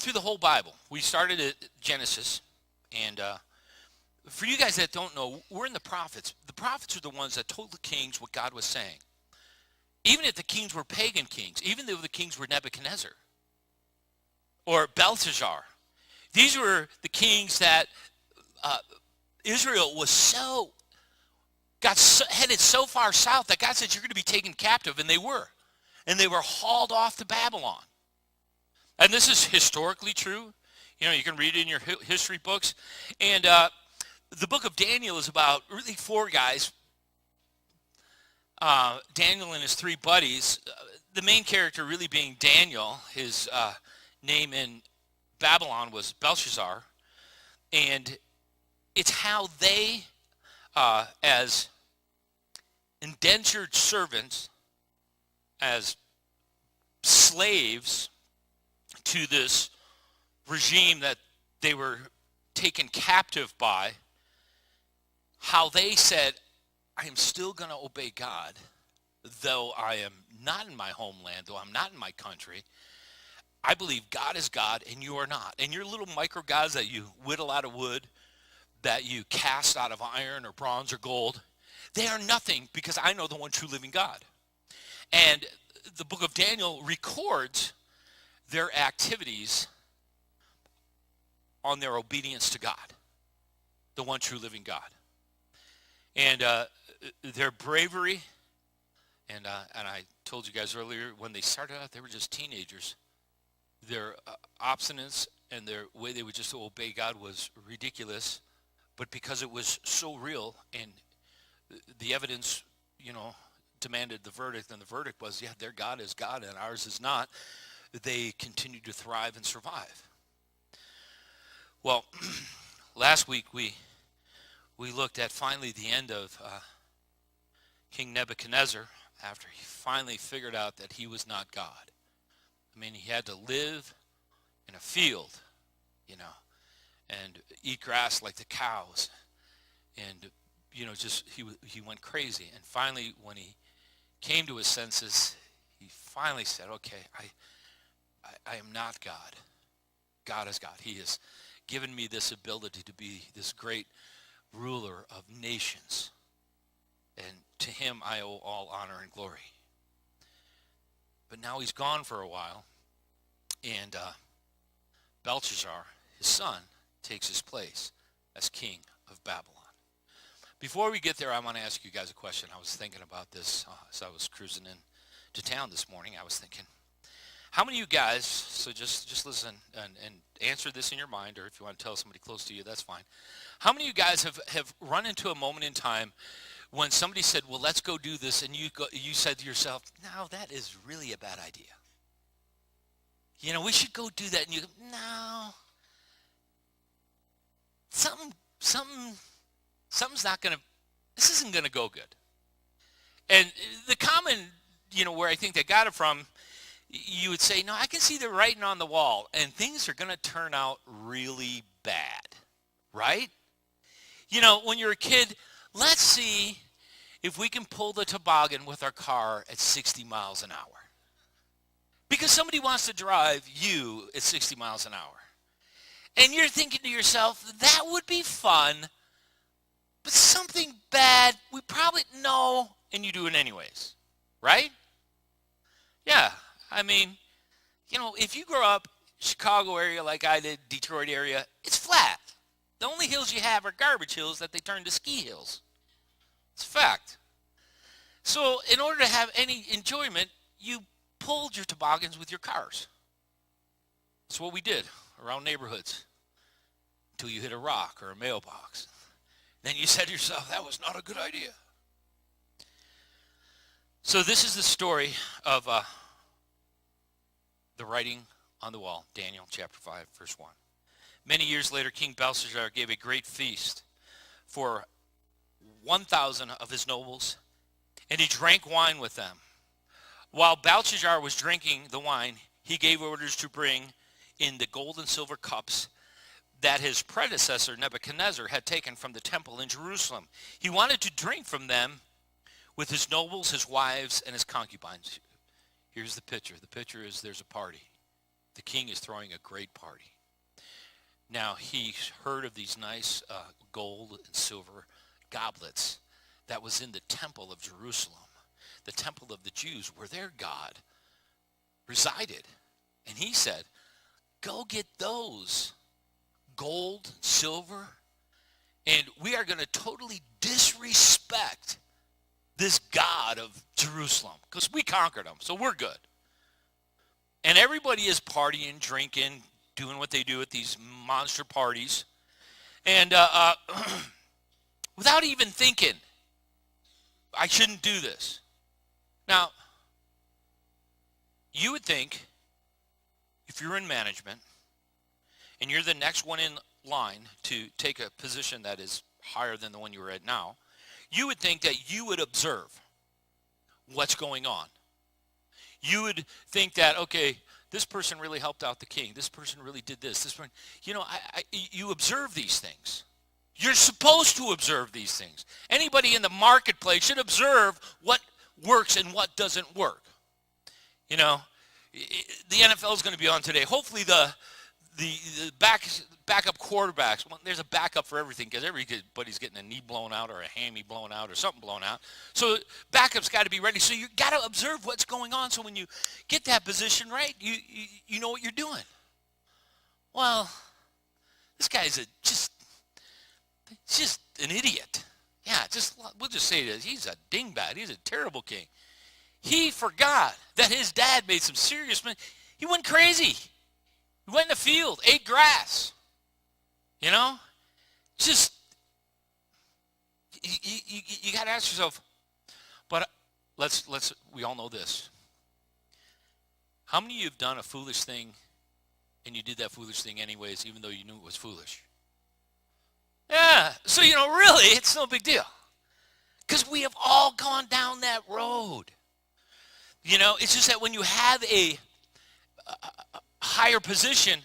going through the whole Bible. We started at Genesis, and for you guys that don't know, we're in the prophets. The prophets are the ones that told the kings what God was saying. Even if the kings were pagan kings, even though the kings were Nebuchadnezzar or Belshazzar. These were the kings that Israel was headed so far south that God said, you're going to be taken captive, and they were. And they were hauled off to Babylon. And this is historically true. You know, you can read it in your history books. And the book of Daniel is about really four guys. Daniel and his three buddies. The main character really being Daniel. His name in Babylon was Belshazzar. And it's how they, as indentured servants, as slaves to this regime that they were taken captive by, how they said, I am still going to obey God, though I am not in my homeland, though I'm not in my country. I believe God is God and you are not. And your little micro gods that you whittle out of wood, that you cast out of iron or bronze or gold, they are nothing because I know the one true living God. And the book of Daniel records their activities on their obedience to God, the one true living God. And their bravery, and I told you guys earlier, when they started out, they were just teenagers. Their obstinance and their way they would just obey God was ridiculous. But because it was so real and the evidence, demanded the verdict, and the verdict was, yeah, their God is God and ours is not, they continued to thrive and survive. Well, last week we looked at finally the end of King Nebuchadnezzar after he finally figured out that he was not God. I mean, he had to live in a field, and eat grass like the cows, and just he went crazy. And finally, when he came to his senses, he finally said, okay, I am not God. God is God. He has given me this ability to be this great ruler of nations, and to him I owe all honor and glory. But now he's gone for a while, and Belshazzar, his son, takes his place as king of Babylon. Before we get there, I want to ask you guys a question. I was thinking about this as I was cruising into town this morning. I was thinking, how many of you guys, so just listen and answer this in your mind, or if you want to tell somebody close to you, that's fine. How many of you guys have run into a moment in time when somebody said, well, let's go do this, and you said to yourself, no, that is really a bad idea. We should go do that, and you go, no, something's not going to, this isn't going to go good. And the common, where I think they got it from, you would say, no, I can see the writing on the wall, and things are going to turn out really bad, right? When you're a kid, let's see if we can pull the toboggan with our car at 60 miles an hour. Because somebody wants to drive you at 60 miles an hour. And you're thinking to yourself, that would be fun, but something bad, we probably know, and you do it anyways, right? Yeah, I mean, if you grow up Chicago area like I did, Detroit area, it's flat. The only hills you have are garbage hills that they turn to ski hills. It's a fact. So in order to have any enjoyment, you pulled your toboggans with your cars. That's what we did around neighborhoods until you hit a rock or a mailbox. Then you said to yourself, that was not a good idea. So this is the story of the writing on the wall, Daniel chapter 5, verse 1. Many years later, King Belshazzar gave a great feast for 1,000 of his nobles, and he drank wine with them. While Belshazzar was drinking the wine, he gave orders to bring in the gold and silver cups that his predecessor Nebuchadnezzar had taken from the temple in Jerusalem. He wanted to drink from them with his nobles, his wives, and his concubines. Here's the picture. The picture is there's a party. The king is throwing a great party. Now, he's heard of these nice gold and silver goblets that was in the temple of Jerusalem, the temple of the Jews, where their God resided. And he said, go get those gold, silver, and we are going to totally disrespect this God of Jerusalem because we conquered them, so we're good. And everybody is partying, drinking, doing what they do at these monster parties. And without even thinking, I shouldn't do this. Now, you would think if you're in management and you're the next one in line to take a position that is higher than the one you were at now, you would think that you would observe what's going on. You would think that, okay, this person really helped out the king. This person really did this. This person, you observe these things. You're supposed to observe these things. Anybody in the marketplace should observe what works and what doesn't work. You know, the NFL is going to be on today. Hopefully the backup quarterbacks, well, there's a backup for everything because everybody's getting a knee blown out or a hammy blown out or something blown out. So backup's got to be ready. So you got to observe what's going on. So when you get that position right, you know what you're doing. Well, this guy's just an idiot. Yeah, we'll just say this. He's a dingbat. He's a terrible king. He forgot that his dad made some serious money. He went crazy. He went in the field, ate grass. You know? Just, you got to ask yourself, but we all know this. How many of you have done a foolish thing and you did that foolish thing anyways, even though you knew it was foolish? Yeah, so, really, it's no big deal. Because we have all gone down that road. It's just that when you have a higher position,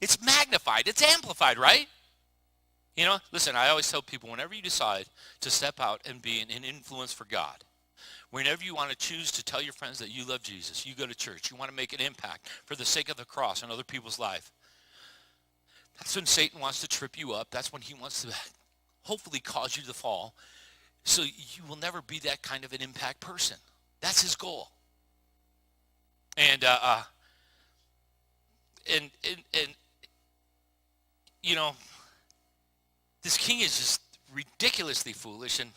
it's magnified, it's amplified, right? Listen, I always tell people, whenever you decide to step out and be an influence for God, whenever you want to choose to tell your friends that you love Jesus, you go to church, you want to make an impact for the sake of the cross in other people's life, that's when Satan wants to trip you up. That's when he wants to hopefully cause you to fall. So you will never be that kind of an impact person. That's his goal. And this king is just ridiculously foolish, and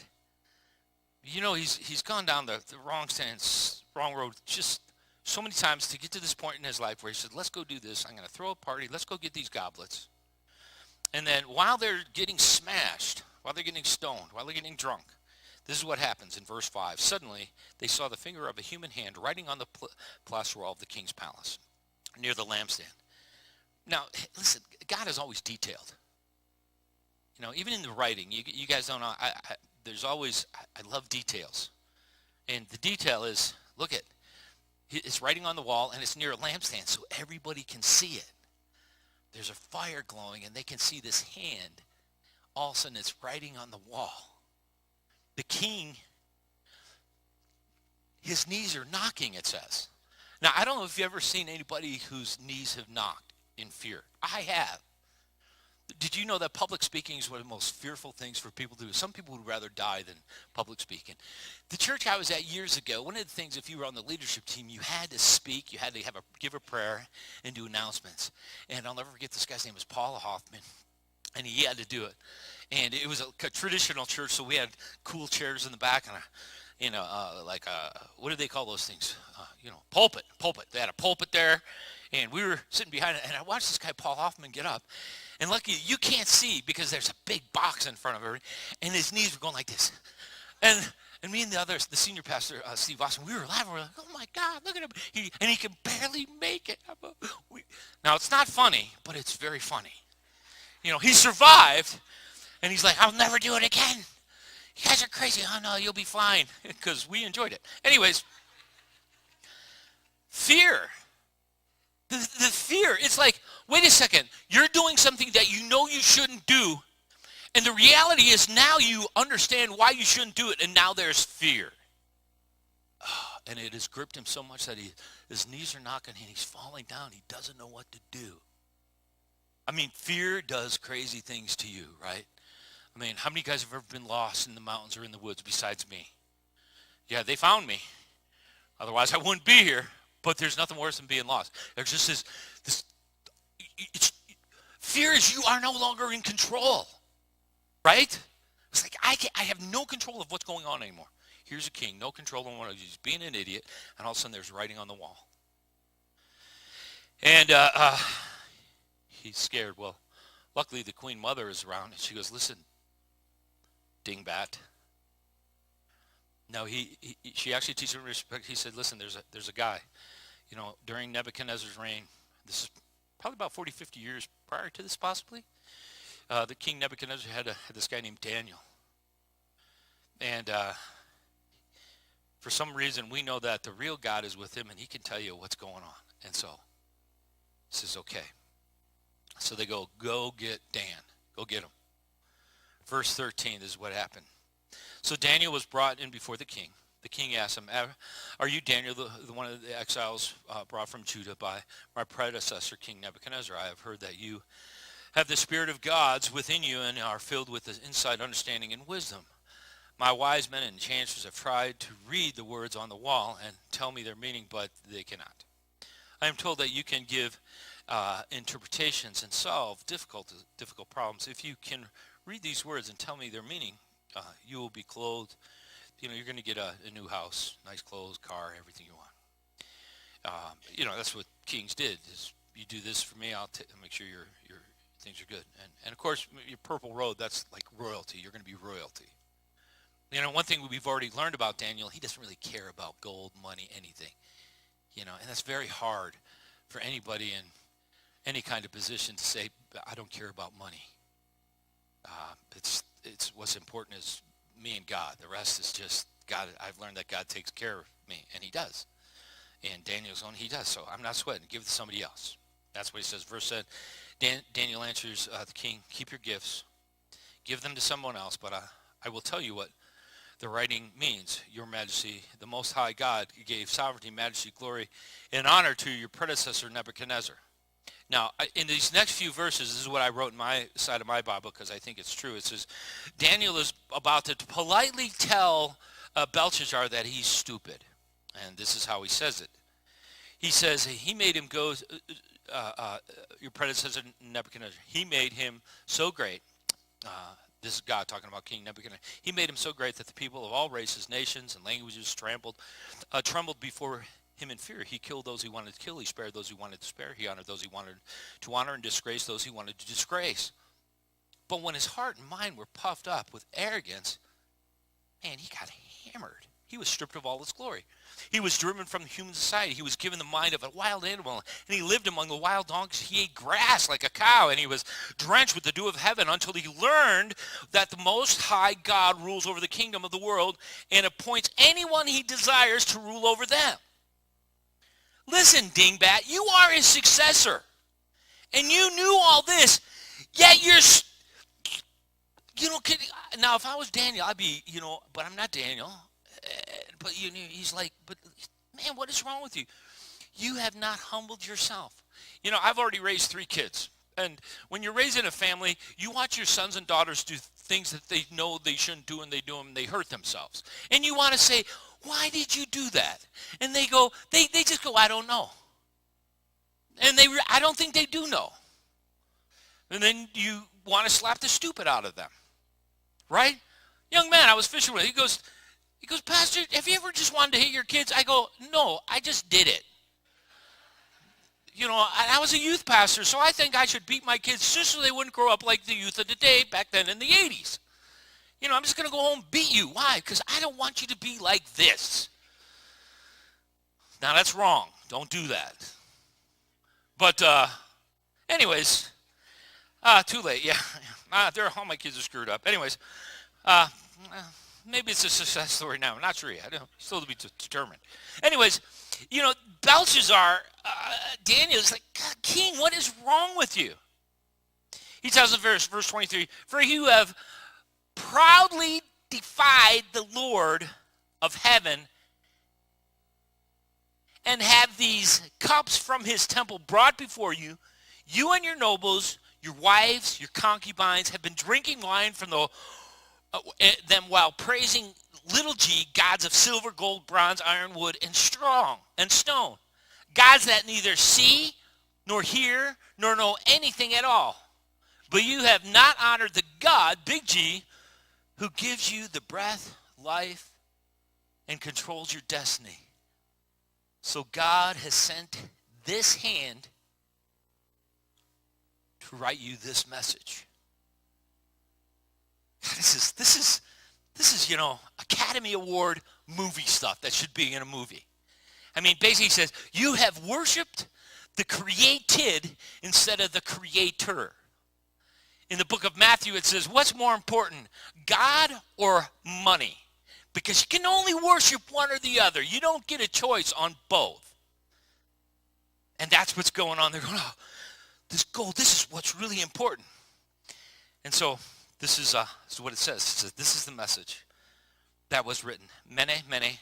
he's gone down the wrong road just so many times to get to this point in his life where he said, let's go do this. I'm going to throw a party. Let's go get these goblets. And then while they're getting smashed, while they're getting stoned, while they're getting drunk, this is what happens in verse 5. Suddenly, they saw the finger of a human hand writing on the plaster wall of the king's palace near the lampstand. Now, listen, God is always detailed. Even in the writing, you guys don't know, I love details. And the detail is, look at, it's writing on the wall and it's near a lampstand so everybody can see it. There's a fire glowing and they can see this hand. All of a sudden it's writing on the wall. The king, his knees are knocking, it says. Now, I don't know if you've ever seen anybody whose knees have knocked in fear. I have. Did you know that public speaking is one of the most fearful things for people to do? Some people would rather die than public speaking. The church I was at years ago, one of the things, if you were on the leadership team, you had to speak, you had to give a prayer and do announcements. And I'll never forget, this guy's name was Paula Hoffman, and he had to do it. And it was a traditional church, so we had cool chairs in the back and what do they call those things? Pulpit. They had a pulpit there, and we were sitting behind it, and I watched this guy, Paul Hoffman, get up. And lucky you can't see because there's a big box in front of her, and his knees were going like this. And me and the senior pastor, Steve Austin, we were laughing. We're like, oh my God, look at him. And he can barely make it. Now, it's not funny, but it's very funny. He survived, and he's like, I'll never do it again. You guys are crazy. Oh, no, you'll be fine, because we enjoyed it. Anyways, fear. The fear, it's like, wait a second, you're doing something that you know you shouldn't do, and the reality is now you understand why you shouldn't do it, and now there's fear. And it has gripped him so much that his knees are knocking and he's falling down. He doesn't know what to do. I mean, fear does crazy things to you, right? I mean, how many guys have ever been lost in the mountains or in the woods besides me? Yeah, they found me. Otherwise, I wouldn't be here. But there's nothing worse than being lost. There's just fear is you are no longer in control, right? It's like I have no control of what's going on anymore. Here's a king, no control on one of you. He's being an idiot, and all of a sudden there's writing on the wall. And he's scared. Well, luckily the queen mother is around, and she goes, listen, dingbat. No, she actually teaches him respect. He said, listen, there's a guy, during Nebuchadnezzar's reign, this is probably about 40, 50 years prior to this possibly, the king Nebuchadnezzar had this guy named Daniel. And for some reason, we know that the real God is with him, and he can tell you what's going on. And so he says, okay. So they go get Dan. Go get him. Verse 13 is what happened. So Daniel was brought in before the king. The king asked him, are you Daniel, the one of the exiles brought from Judah by my predecessor, King Nebuchadnezzar? I have heard that you have the spirit of gods within you and are filled with the insight, understanding, and wisdom. My wise men and enchanters have tried to read the words on the wall and tell me their meaning, but they cannot. I am told that you can give interpretations and solve difficult problems. If you can read these words and tell me their meaning, you will be clothed. You're going to get a new house, nice clothes, car, everything you want. That's what kings did. Is you do this for me, I'll make sure your things are good. And of course, your purple robe, that's like royalty. You're going to be royalty. One thing we've already learned about Daniel, he doesn't really care about gold, money, anything. And that's very hard for anybody in any kind of position to say, I don't care about money. It's what's important is me and God. The rest is just God. I've learned that God takes care of me, and he does. And Daniel's on, he does. So I'm not sweating. Give it to somebody else. That's what he says. Verse 7, Daniel answers the king, keep your gifts. Give them to someone else, but I will tell you what the writing means. Your Majesty, the Most High God, gave sovereignty, majesty, glory, and honor to your predecessor Nebuchadnezzar. Now, in these next few verses, this is what I wrote in my side of my Bible because I think it's true. It says, Daniel is about to politely tell Belshazzar that he's stupid. And this is how he says it. He says, he made him go, your predecessor Nebuchadnezzar, he made him so great. This is God talking about King Nebuchadnezzar. He made him so great that the people of all races, nations, and languages trembled before him in fear. He killed those he wanted to kill. He spared those he wanted to spare. He honored those he wanted to honor and disgraced those he wanted to disgrace. But when his heart and mind were puffed up with arrogance, man, he got hammered. He was stripped of all his glory. He was driven from human society. He was given the mind of a wild animal, and he lived among the wild donkeys. He ate grass like a cow, and he was drenched with the dew of heaven until he learned that the Most High God rules over the kingdom of the world and appoints anyone he desires to rule over them. Listen, dingbat, you are his successor, and you knew all this, yet you're, now if I was Daniel, I'd be, but I'm not Daniel. But he's like, but man, what is wrong with you? You have not humbled yourself. I've already raised 3 kids. And when you're raising a family, you watch your sons and daughters do things that they know they shouldn't do, and they do them, and they hurt themselves. And you want to say, why did you do that? And they go, they just go, I don't know. And I don't think they do know. And then you want to slap the stupid out of them. Right? Young man I was fishing with, he goes, Pastor, have you ever just wanted to hit your kids? I go, no, I just did it. I was a youth pastor, so I think I should beat my kids just so they wouldn't grow up like the youth of today back then in the 80s. I'm just going to go home and beat you. Why? Because I don't want you to be like this. Now, that's wrong. Don't do that. But anyways, too late. Yeah. All my kids are screwed up. Anyways, maybe it's a success story now. I'm not sure yet. Still to be determined. Anyways, Belshazzar, Daniel's like, King, what is wrong with you? He tells in verse 23, for you have proudly defied the Lord of heaven and have these cups from his temple brought before you. You and your nobles, your wives, your concubines have been drinking wine from them while praising little g, gods of silver, gold, bronze, iron, wood, and stone. Gods that neither see, nor hear, nor know anything at all. But you have not honored the God, big G, who gives you the breath, life, and controls your destiny. So God has sent this hand to write you this message. This is Academy Award movie stuff that should be in a movie. I mean, basically he says, you have worshiped the created instead of the creator. In the book of Matthew, it says, what's more important, God or money? Because you can only worship one or the other. You don't get a choice on both. And that's what's going on. They're going, oh, this gold, this is what's really important. And so this is what it says. It says, this is the message that was written. Mene,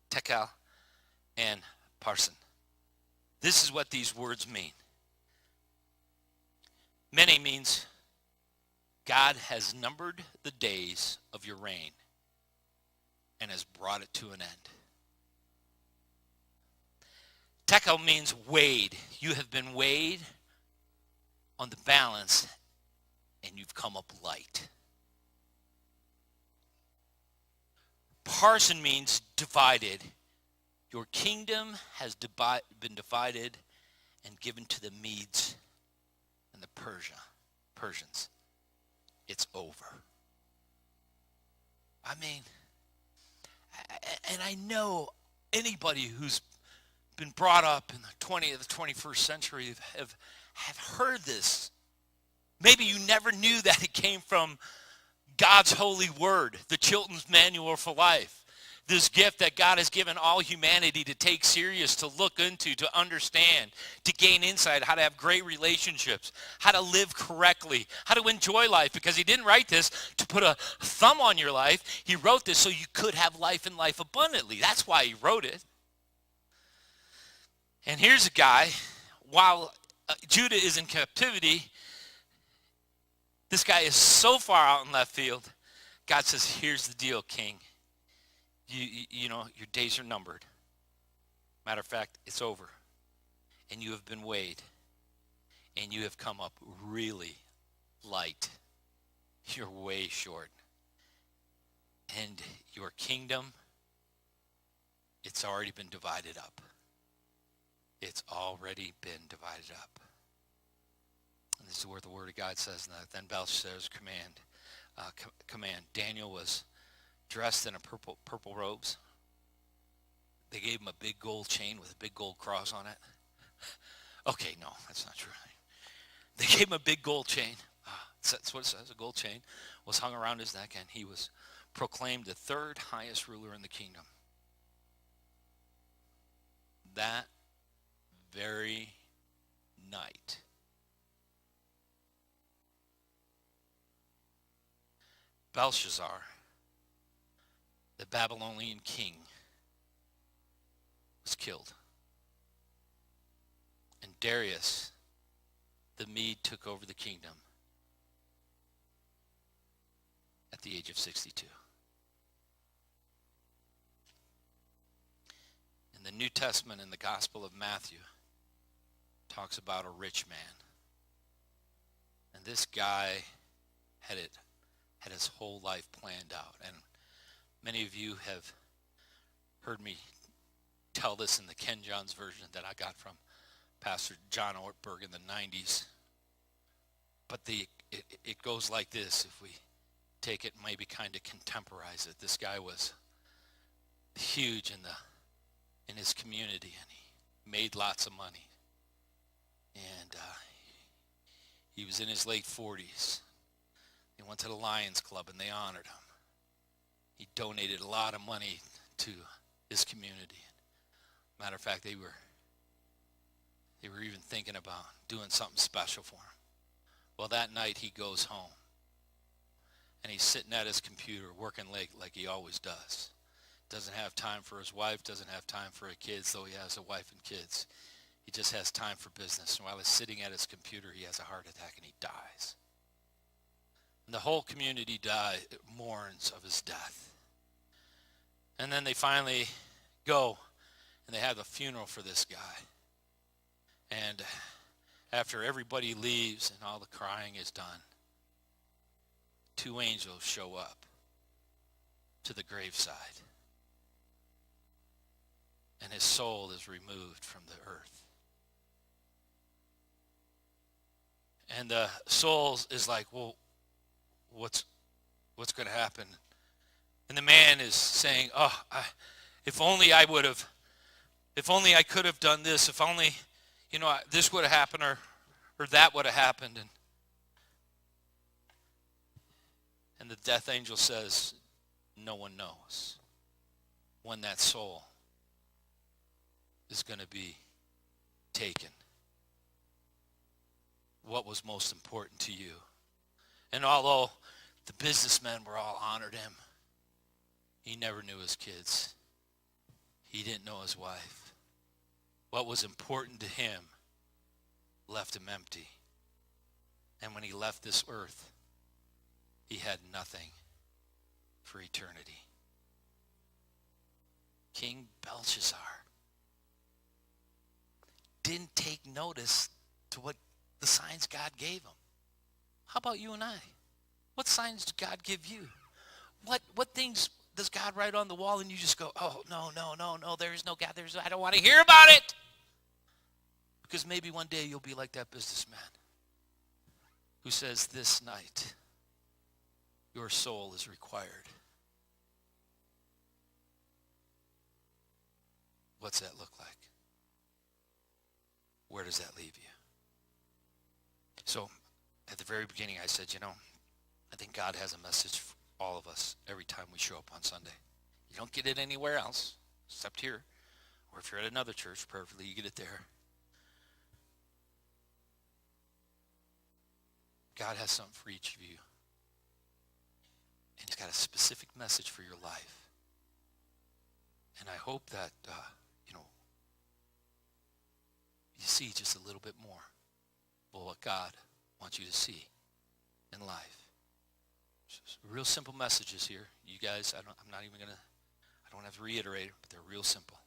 tekel, and parsin. This is what these words mean. Mene means God has numbered the days of your reign and has brought it to an end. Tekel means weighed. You have been weighed on the balance and you've come up light. Parsin means divided. Your kingdom has been divided and given to the Medes and the Persians. It's over. I mean, and I know anybody who's been brought up in the 20th or the 21st century have heard this. Maybe you never knew that it came from God's holy word, the Chilton's Manual for Life. This gift that God has given all humanity to take serious, to look into, to understand, to gain insight, how to have great relationships, how to live correctly, how to enjoy life. Because he didn't write this to put a thumb on your life. He wrote this so you could have life and life abundantly. That's why he wrote it. And here's a guy, while Judah is in captivity, this guy is so far out in left field. God says, here's the deal, king. You know, your days are numbered. Matter of fact, it's over. And you have been weighed. And you have come up really light. You're way short. And your kingdom, it's already been divided up. It's already been divided up. And this is where the word of God says, then Belshazzar's command. Daniel was dressed in a purple robes. They gave him a big gold chain with a big gold cross on it. Okay, no, that's not true. They gave him a big gold chain. That's what it says. A gold chain was hung around his neck, and he was proclaimed the third highest ruler in the kingdom. That very night, Belshazzar, the Babylonian king, was killed. And Darius, the Mede, took over the kingdom at the age of 62. In the New Testament, in the Gospel of Matthew, talks about a rich man. And this guy had his whole life planned out. And many of you have heard me tell this in the Ken Johns version that I got from Pastor John Ortberg in the 90s. But it goes like this, if we take it and maybe kind of contemporize it. This guy was huge in his community, and he made lots of money. And he was in his late 40s. He went to the Lions Club, and they honored him. He donated a lot of money to his community. Matter of fact, they were even thinking about doing something special for him. Well, that night he goes home, and he's sitting at his computer working late like he always does. Doesn't have time for his wife, doesn't have time for his kids, though he has a wife and kids. He just has time for business. And while he's sitting at his computer, he has a heart attack and he dies. And the whole community mourns of his death. And then they finally go and they have a funeral for this guy. And after everybody leaves and all the crying is done, 2 angels show up to the graveside. And his soul is removed from the earth. And the soul is like, well, what's going to happen? And the man is saying, if only I could have done this, if only, this would have happened or that would have happened. And the death angel says, no one knows when that soul is going to be taken. What was most important to you? And although the businessmen were all honored him, he never knew his kids. He didn't know his wife. What was important to him left him empty. And when he left this earth, he had nothing for eternity. King Belshazzar didn't take notice to what the signs God gave him. How about you and I? What signs did God give you? What things does God write on the wall and you just go, oh, no, there is no God. I don't want to hear about it. Because maybe one day you'll be like that businessman who says, this night, your soul is required. What's that look like? Where does that leave you? So, at the very beginning, I said, I think God has a message for all of us every time we show up on Sunday. You don't get it anywhere else, except here. Or if you're at another church, perfectly, you get it there. God has something for each of you. And he's got a specific message for your life. And I hope that, you see just a little bit more of what God wants you to see in life. Just real simple messages here. You guys, I don't have to reiterate it, but they're real simple.